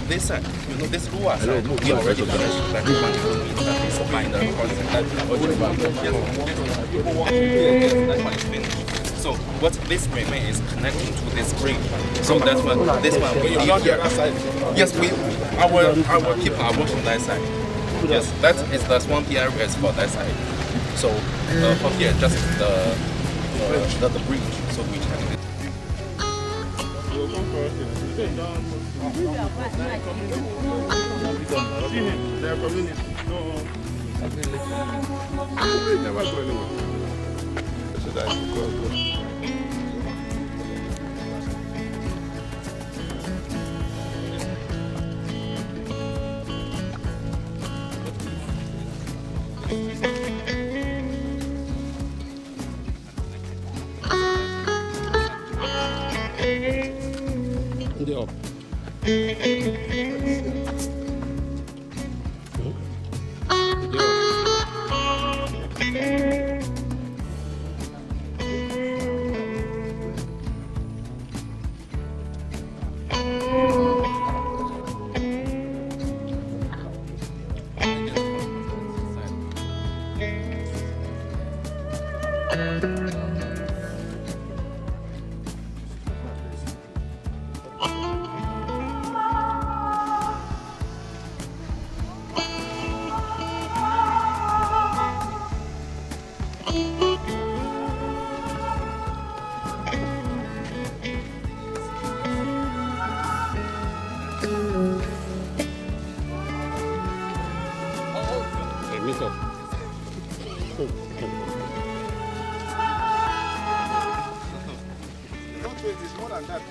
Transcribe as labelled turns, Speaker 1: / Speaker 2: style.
Speaker 1: This side, you know, this Luwa side, we already finished like 1 kilometer. It's behind the crossing. People walk here, that one is finished. So what this remain is connecting to this bridge. So that's what this one we need here. Yes, our people are working that side. Yes, that's one PRS for that side. So from here, just the bridge. So we can.
Speaker 2: Their community. No. Never go anywhere. It's more than that.